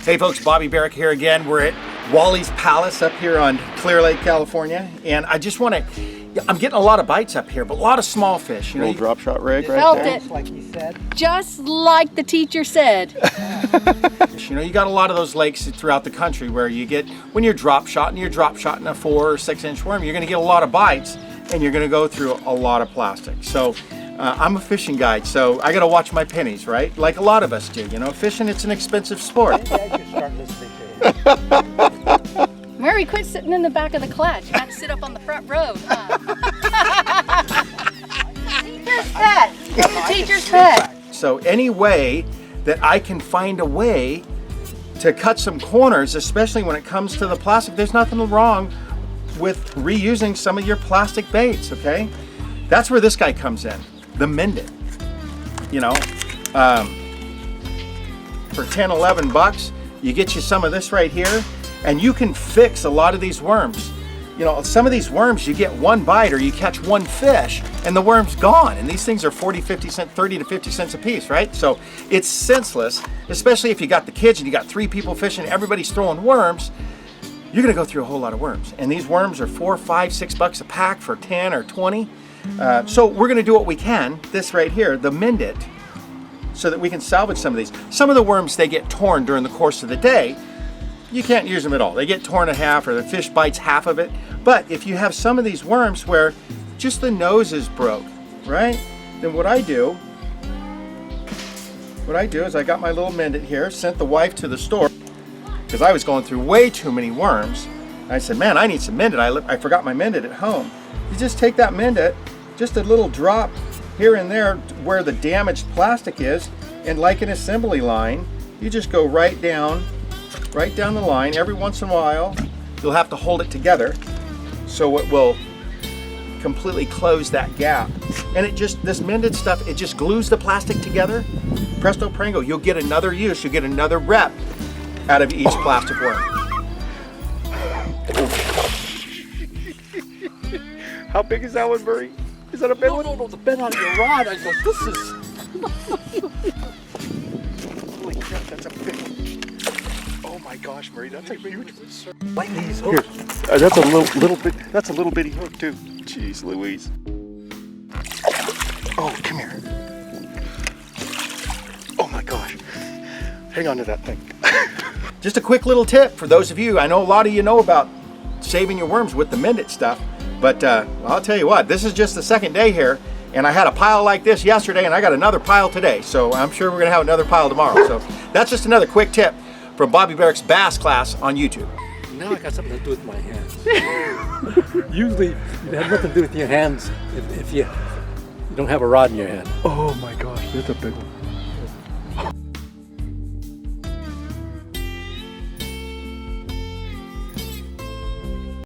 Hey folks, Bobby Barrack here again. We're at Wally's Palace up here on Clear Lake, California. And I just want to, I'm getting a lot of bites up here, but a lot of small fish. You know, little drop shot rig right Felt there. it. Like he said. Just like the teacher said. You know, you got a lot of those lakes throughout the country where you get, when you're drop shotting a 4 or 6 inch worm, you're going to get a lot of bites and you're going to go through a lot of plastic. So I'm a fishing guide, so I got to watch my pennies, right? Like a lot of us do. You know, fishing, it's an expensive sport. Maybe I should start listening to him. Mary, quit sitting in the back of the clutch. You got to sit up on the front row. Teacher's pet. The teacher's pet. So any way that I can find a way to cut some corners, especially when it comes to the plastic, there's nothing wrong with reusing some of your plastic baits, okay? That's where this guy comes in, the Mendit. You know, for 10, 11 bucks, you get you some of this right here, and you can fix a lot of these worms. You know, some of these worms, you get one bite or you catch one fish and the worm's gone. And these things are 40, 50 cents, 30 to 50 cents a piece, right? So it's senseless, especially if you got the kids and you got 3 people fishing, everybody's throwing worms, you're gonna go through a whole lot of worms. And these worms are 4, 5, 6 bucks a pack for 10 or 20. So we're gonna do what we can, this right here, the Mendit, so that we can salvage some of these. Some of the worms, they get torn during the course of the day. You can't use them at all. They get torn in half or the fish bites half of it. But if you have some of these worms where just the nose is broke, right? Then what I do is I got my little Mendit here, sent the wife to the store because I was going through way too many worms. I said, man, I need some Mendit. I forgot my Mendit at home. You just take that Mendit, just a little drop here and there where the damaged plastic is, and like an assembly line, you just go right down the line. Every once in a while, you'll have to hold it together so it will completely close that gap. And it just, this Mendit stuff, it just glues the plastic together. Presto Prango, you'll get another use, you'll get another rep out of each plastic worm. How big is that one, Murray? Is that a big one? No, the bend on your rod. I go, this is. Holy crap, that's a big one. Oh my gosh, Murray, that's a huge one. Like these Here, hooks. that's a little bit. That's a little bitty hook too. Jeez Louise. Oh, come here. Oh my gosh. Hang on to that thing. Just a quick little tip for those of you, I know a lot of you know about saving your worms with the Mendit stuff, but I'll tell you what, this is just the second day here, and I had a pile like this yesterday, and I got another pile today, so I'm sure we're gonna have another pile tomorrow. So that's just another quick tip from Bobby Barrack's bass class on YouTube. Now I got something to do with my hands. Usually it has nothing to do with your hands if you don't have a rod in your hand. Oh my gosh, that's a big one.